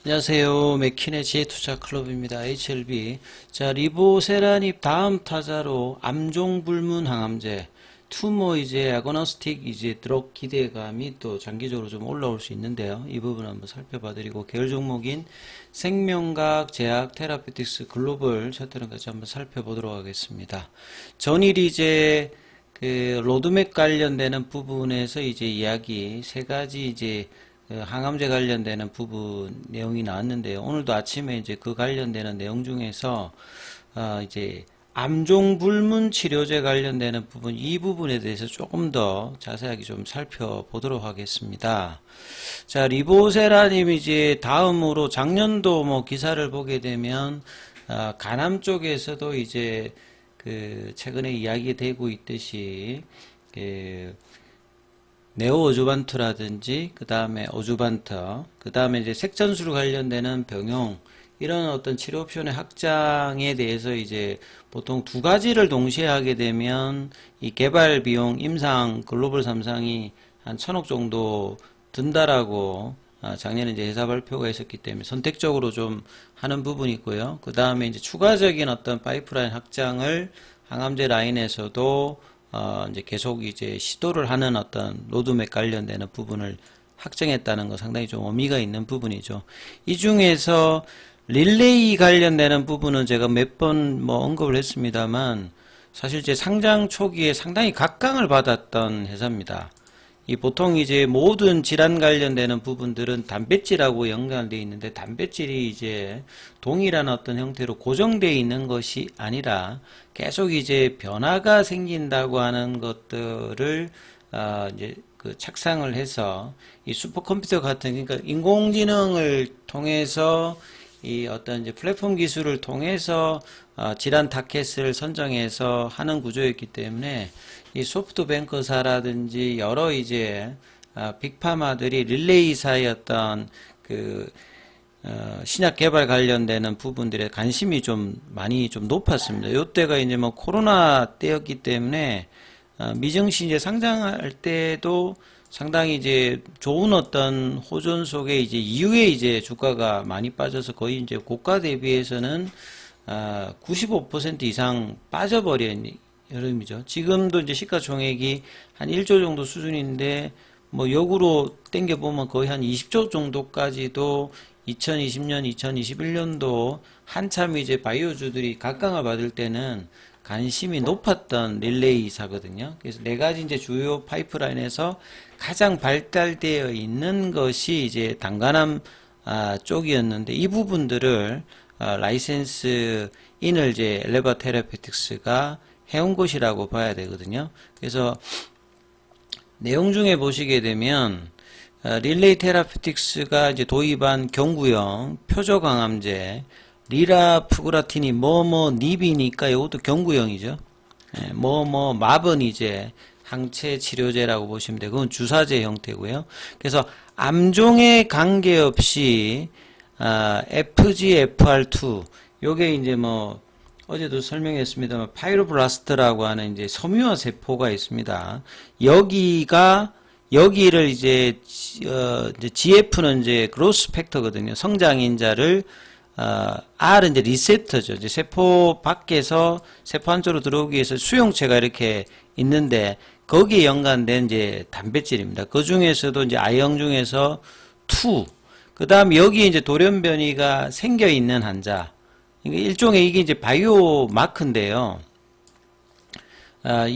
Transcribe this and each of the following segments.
안녕하세요. 맥킨의 지혜투자클럽입니다. HLB. 자, 리보세라닙 다음 타자로 암종불문 항암제, 투모 이제 아고노스틱 이제 드럭 기대감이 또 장기적으로 좀 올라올 수 있는데요. 이 부분 한번 살펴봐 드리고, 계열 종목인 생명과학, 제약, 테라피틱스, 글로벌 차트는 같이 한번 살펴보도록 하겠습니다. 전일 이제 그 로드맵 관련되는 부분에서 이제 이야기 세 가지 이제 항암제 관련되는 부분 내용이 나왔는데요. 오늘도 아침에 이제 그 관련되는 내용 중에서 이제 암종불문 치료제 관련되는 부분, 이 부분에 대해서 조금 더 자세하게 좀 살펴보도록 하겠습니다. 자, 리보세라님 이제 다음으로 작년도 뭐 기사를 보게 되면 간암 쪽에서도 이제 그 최근에 이야기되고 있듯이 네오오주반투라든지 그 다음에 오주반터, 그 다음에 이제 색전술 관련되는 병용, 이런 어떤 치료 옵션의 확장에 대해서 이제 보통 두 가지를 동시에 하게 되면 이 개발 비용 임상 글로벌 3상이 한 1000억 정도 든다라고 작년에 이제 회사 발표가 있었기 때문에 선택적으로 좀 하는 부분이 있고요. 그 다음에 이제 추가적인 어떤 파이프라인 확장을 항암제 라인에서도 이제 계속 이제 시도를 하는 어떤 로드맵 관련되는 부분을 확정했다는 거 상당히 좀 의미가 있는 부분이죠. 이 중에서 릴레이 관련되는 부분은 제가 몇 번 뭐 언급을 했습니다만, 사실 제 상장 초기에 상당히 각광을 받았던 회사입니다. 이 보통 이제 모든 질환 관련되는 부분들은 단백질하고 연관되어 있는데, 단백질이 이제 동일한 어떤 형태로 고정되어 있는 것이 아니라 계속 이제 변화가 생긴다고 하는 것들을 이제 그 착상을 해서 이 슈퍼컴퓨터 같은, 그러니까 인공지능을 통해서 이 어떤 이제 플랫폼 기술을 통해서 질환 타켓을 선정해서 하는 구조였기 때문에 이 소프트뱅크사라든지 여러 이제 빅파마들이 릴레이사의 어떤 그 신약 개발 관련되는 부분들에 관심이 좀 많이 좀 높았습니다. 요때가 이제 뭐 코로나 때였기 때문에 미증시 이제 상장할 때도 상당히 이제 좋은 어떤 호전 속에 이제 이후에 이제 주가가 많이 빠져서 거의 이제 고가 대비해서는 95% 이상 빠져버린 여름이죠. 지금도 이제 시가총액이 한 1조 정도 수준인데, 뭐 역으로 땡겨보면 거의 한 20조 정도까지도 2020년, 2021년도 한참 이제 바이오주들이 각광을 받을 때는 관심이 높았던 릴레이사거든요. 그래서 네 가지 이제 주요 파이프라인에서 가장 발달되어 있는 것이 이제 단간암 쪽이었는데, 이 부분들을 라이센스 인을 이제 엘레바 테라피틱스가 해온 것이라고 봐야 되거든요. 그래서 내용 중에 보시게 되면 릴레이 테라피틱스가 이제 도입한 경구형 표적항암제 리라푸그라틴이 닙이니까 이것도 경구형이죠. 맙은 이제 항체 치료제라고 보시면 되고, 그건 주사제 형태고요. 그래서 암종에 관계없이 FGFR2, 요게 이제 뭐 어제도 설명했습니다만 파이로블라스트라고 하는 이제 섬유화 세포가 있습니다. 여기를 이제 GF는 이제 그로스 팩터거든요. 성장인자를 R은 이제 리셉터죠. 이제 세포 밖에서 세포 안쪽으로 들어오기 위해서 수용체가 이렇게 있는데, 거기에 연관된 이제 단백질입니다. 그 중에서도 이제 I형 중에서 2, 그 다음 여기 이제 돌연변이가 생겨 있는 환자, 일종의 이게 이제 바이오 마크인데요.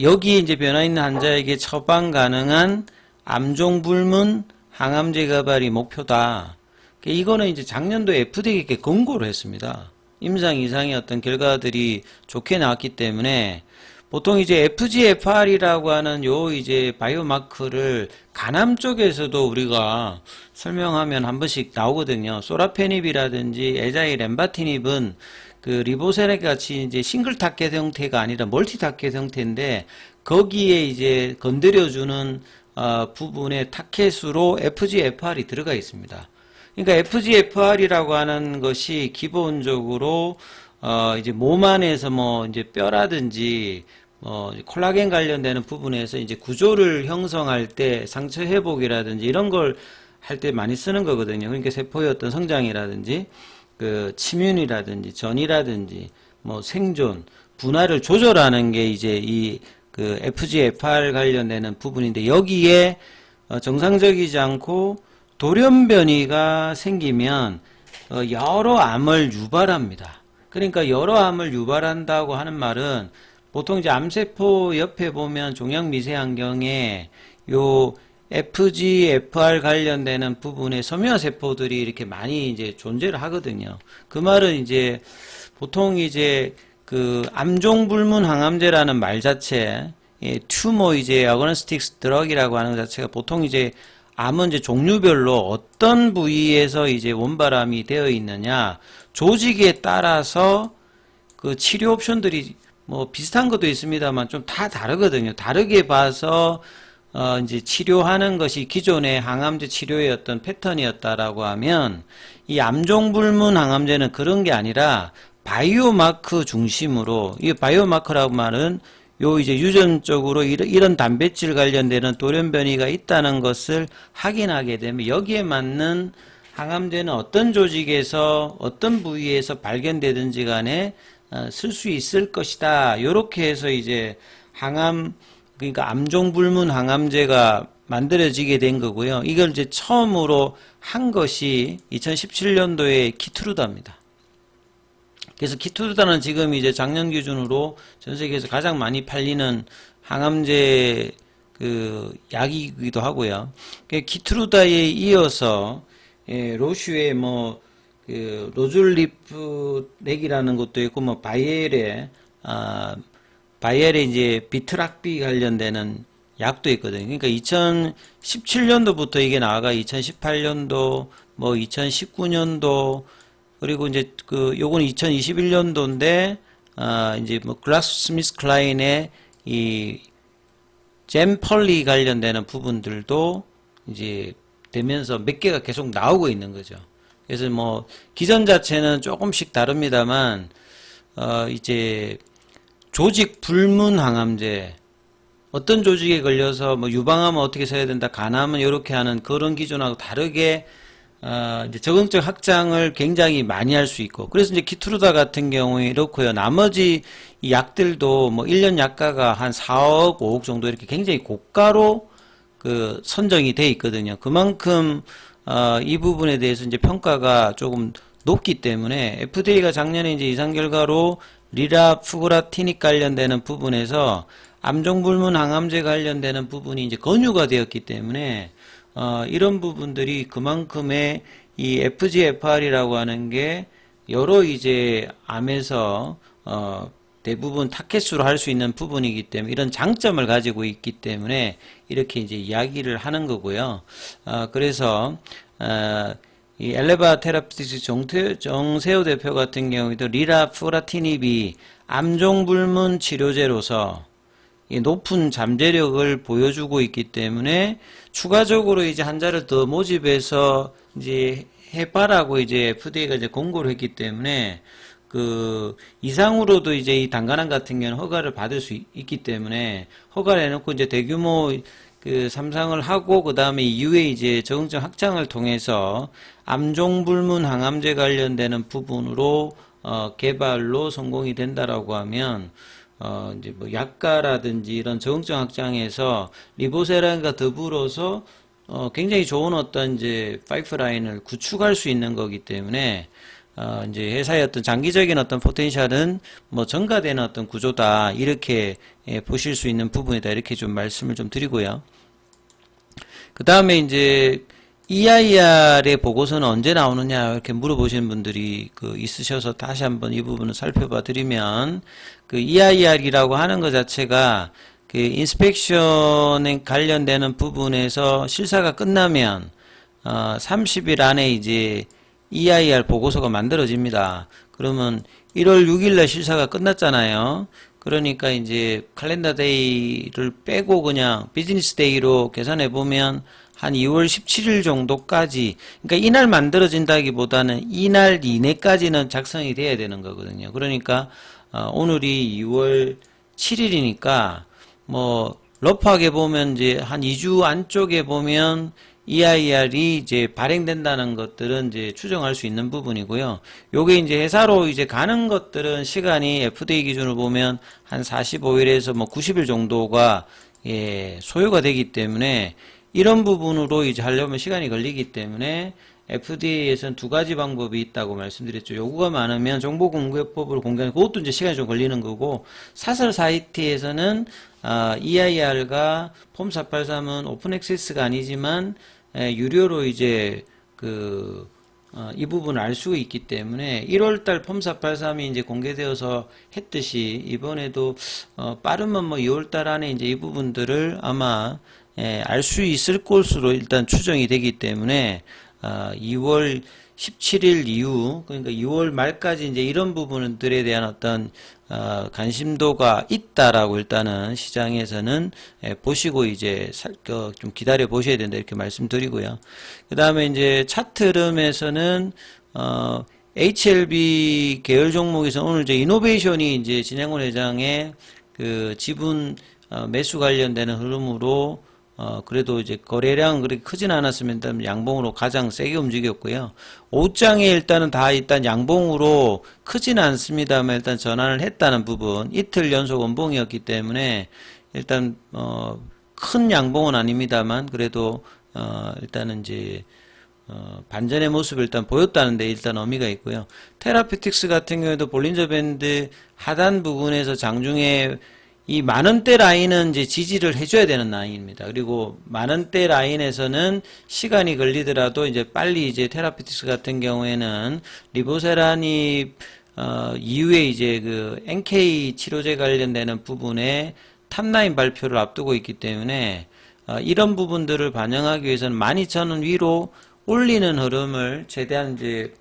여기 이제 변화 있는 환자에게 처방 가능한 암종불문 항암제 개발이 목표다. 이거는 이제 작년도 FDA에게 권고를 했습니다. 임상 이상의 어떤 결과들이 좋게 나왔기 때문에, 보통 이제 FGFR이라고 하는 요 이제 바이오마크를 간암 쪽에서도 우리가 설명하면 한 번씩 나오거든요. 소라페닙이라든지 에자일 엠바티닙은 그 리보세라닙 같이 이제 싱글 타켓 형태가 아니라 멀티 타켓 형태인데, 거기에 이제 건드려주는 부분의 타켓으로 FGFR이 들어가 있습니다. 그러니까 FGFR이라고 하는 것이 기본적으로 이제 몸 안에서 뭐 이제 뼈라든지 콜라겐 관련되는 부분에서 이제 구조를 형성할 때 상처 회복이라든지 이런 걸 할 때 많이 쓰는 거거든요. 그러니까 세포의 어떤 성장이라든지 그 침윤이라든지 전이라든지 뭐 생존, 분할을 조절하는 게 이제 이 그 FGFR 관련되는 부분인데, 여기에 정상적이지 않고 돌연변이가 생기면 여러 암을 유발합니다. 그러니까 여러 암을 유발한다고 하는 말은, 보통 이제 암세포 옆에 보면 종양 미세환경에 요 FGFR 관련되는 부분에 섬유화 세포들이 이렇게 많이 이제 존재를 하거든요. 그 말은 이제 보통 이제 그 암종불문 항암제라는 말 자체, 튜머 이제 아고니스틱 드럭이라고 하는 것 자체가 보통 이제 암은 이제 종류별로 어떤 부위에서 이제 원발암이 되어 있느냐, 조직에 따라서 그 치료 옵션들이 뭐 비슷한 것도 있습니다만 좀 다 다르거든요. 다르게 봐서 이제 치료하는 것이 기존의 항암제 치료의 어떤 패턴이었다라고 하면, 이 암종불문 항암제는 그런 게 아니라 바이오마크 중심으로, 이 바이오마크라고 말은 요 이제 유전적으로 이런 단백질 관련되는 돌연변이가 있다는 것을 확인하게 되면 여기에 맞는 항암제는 어떤 조직에서 어떤 부위에서 발견되든지 간에 쓸 수 있을 것이다. 요렇게 해서 이제 항암, 그러니까 암종불문 항암제가 만들어지게 된 거고요. 이걸 이제 처음으로 한 것이 2017년도에 키트루다입니다. 그래서 키트루다는 지금 이제 작년 기준으로 전 세계에서 가장 많이 팔리는 항암제 그 약이기도 하고요. 키트루다에 이어서 로슈의 뭐 그 로줄리프렉이라는 것도 있고, 뭐 바이엘의 이제 비트락비 관련되는 약도 있거든요. 그러니까 2017년도부터 이게 나와가 2018년도, 뭐 2019년도, 그리고 이제 그 요건 2021년도인데 이제 뭐 글락소스미스클라인의 이 잼펄리 관련되는 부분들도 이제 되면서 몇 개가 계속 나오고 있는 거죠. 그래서 뭐 기전 자체는 조금씩 다릅니다만 이제 조직 불문 항암제, 어떤 조직에 걸려서 뭐 유방암은 어떻게 써야 된다, 간암은 이렇게 하는 그런 기준하고 다르게 이제 적응적 확장을 굉장히 많이 할 수 있고, 그래서 이제 키트루다 같은 경우에 이렇고요. 나머지 이 약들도 뭐 1년 약가가 한 4억, 5억 정도 이렇게 굉장히 고가로 그 선정이 돼 있거든요. 그만큼 이 부분에 대해서 이제 평가가 조금 높기 때문에 FDA가 작년에 이제 이상 결과로 리라푸그라티닉 관련되는 부분에서 암종불문 항암제 관련되는 부분이 이제 권유가 되었기 때문에 이런 부분들이 그만큼의 이 FGFR이라고 하는 게 여러 이제 암에서 대부분 타켓으로 할 수 있는 부분이기 때문에 이런 장점을 가지고 있기 때문에 이렇게 이제 이야기를 하는 거고요. 그래서 이 엘레바 테라피틱스 정세호 대표 같은 경우에도 리라푸라티닙이 암종불문 치료제로서 높은 잠재력을 보여주고 있기 때문에 추가적으로 이제 환자를 더 모집해서 이제 해봐라고 이제 FDA가 이제 공고를 했기 때문에 그 이상으로도 이제 이 단간암 같은 경우는 허가를 받을 수 있기 때문에 허가를 해놓고 이제 대규모 그 삼상을 하고 그 다음에 이후에 이제 적응적 확장을 통해서 암종불문 항암제 관련되는 부분으로 개발로 성공이 된다라고 하면 이제 뭐 약가라든지 이런 적응적 확장에서 리보세란과 더불어서 굉장히 좋은 어떤 이제 파이프라인을 구축할 수 있는 거기 때문에 이제 회사의 어떤 장기적인 어떤 포텐셜은 뭐 증가되는 어떤 구조다, 이렇게 보실 수 있는 부분이다, 이렇게 좀 말씀을 좀 드리고요. 그 다음에 이제 EIR의 보고서는 언제 나오느냐 이렇게 물어보시는 분들이 그 있으셔서 다시 한번 이 부분을 살펴봐 드리면, 그 EIR이라고 하는 것 자체가 그 인스펙션에 관련되는 부분에서 실사가 끝나면 30일 안에 이제 EIR 보고서가 만들어집니다. 그러면 1월 6일날 실사가 끝났잖아요. 그러니까 이제 칼렌더 데이를 빼고 그냥 비즈니스 데이로 계산해 보면 한 2월 17일 정도까지, 그러니까 이날 만들어진다기보다는 이날 이내까지는 작성이 돼야 되는 거거든요. 그러니까 오늘이 2월 7일이니까 뭐 러프하게 보면 이제 한 2주 안쪽에 보면 EIR이 이제 발행된다는 것들은 이제 추정할 수 있는 부분이고요. 요게 이제 회사로 이제 가는 것들은 시간이 FDA 기준으로 보면 한 45일에서 뭐 90일 정도가 소요가 되기 때문에 이런 부분으로 이제 하려면 시간이 걸리기 때문에 FDA에서는 두 가지 방법이 있다고 말씀드렸죠. 요구가 많으면 정보공개법을 공개하는 그것도 이제 시간이 좀 걸리는 거고, 사설 사이트에서는 EIR과 폼 483은 오픈 액세스가 아니지만 유료로 이제 이 부분을 알 수 있기 때문에 1월달 폼 483이 이제 공개되어서 했듯이 이번에도 빠르면 뭐 2월달 안에 이제 이 부분들을 아마 알 수 있을 것으로 일단 추정이 되기 때문에 2월 17일 이후, 그러니까 2월 말까지 이제 이런 부분들에 대한 어떤 관심도가 있다라고 일단은 시장에서는 보시고 이제 좀 기다려 보셔야 된다 이렇게 말씀드리고요. 그 다음에 이제 차트 흐름에서는 HLB 계열 종목에서 오늘 이제 이노베이션이 이제 진양훈 회장의 그 지분 매수 관련되는 흐름으로 그래도 이제 거래량은 그렇게 크진 않았으면 일단 양봉으로 가장 세게 움직였고요. 오후장에 일단은 다 일단 양봉으로 크진 않습니다만 일단 전환을 했다는 부분, 이틀 연속 원봉이었기 때문에 일단 큰 양봉은 아닙니다만 그래도 일단은 이제 반전의 모습을 일단 보였다는데 일단 의미가 있고요. 테라피틱스 같은 경우에도 볼린저 밴드 하단 부분에서 장중에 이 만원대 라인은 이제 지지를 해줘야 되는 라인입니다. 그리고 만원대 라인에서는 시간이 걸리더라도 이제 빨리 이제 테라피틱스 같은 경우에는 리보세라니 이후에 이제 그 NK 치료제 관련되는 부분에 탑라인 발표를 앞두고 있기 때문에 이런 부분들을 반영하기 위해서는 12,000원 위로 올리는 흐름을 최대한 이제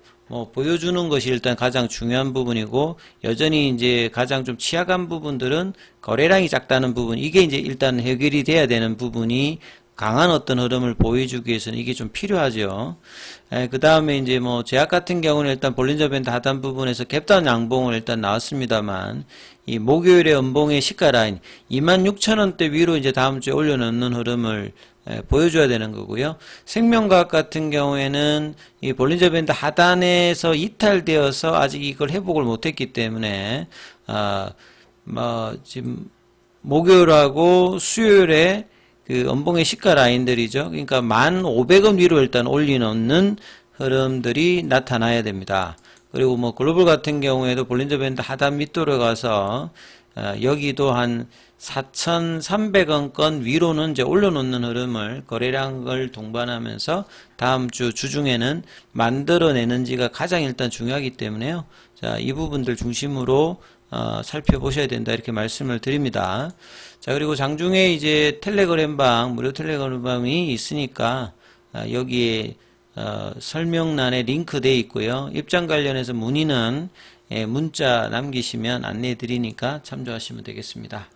보여주는 것이 일단 가장 중요한 부분이고, 여전히 이제 가장 좀 취약한 부분들은 거래량이 작다는 부분, 이게 이제 일단 해결이 돼야 되는 부분이 강한 어떤 흐름을 보여주기 위해서는 이게 좀 필요하죠. 그 다음에 이제 제약 같은 경우는 일단 볼린저 밴드 하단 부분에서 갭다운 양봉을 일단 나왔습니다만, 이 목요일에 연봉의 시가 라인 26,000원대 위로 이제 다음 주에 올려놓는 흐름을 보여줘야 되는 거고요. 생명과학 같은 경우에는 이 볼린저 밴드 하단에서 이탈되어서 아직 이걸 회복을 못했기 때문에 지금 목요일하고 수요일에 그 연봉의 시가 라인들이죠. 그러니까 1,500원 위로 일단 올리놓는 흐름들이 나타나야 됩니다. 그리고 글로벌 같은 경우에도 볼린저 밴드 하단 밑으로 가서 여기도 한 4,300원권 위로는 이제 올려놓는 흐름을 거래량을 동반하면서 다음 주 주중에는 만들어내는지가 가장 일단 중요하기 때문에요. 자, 이 부분들 중심으로 살펴보셔야 된다 이렇게 말씀을 드립니다. 자, 그리고 장중에 이제 텔레그램방 무료 텔레그램방이 있으니까 여기에 설명란에 링크되어 있고요. 입장 관련해서 문의는 문자 남기시면 안내해 드리니까 참조하시면 되겠습니다.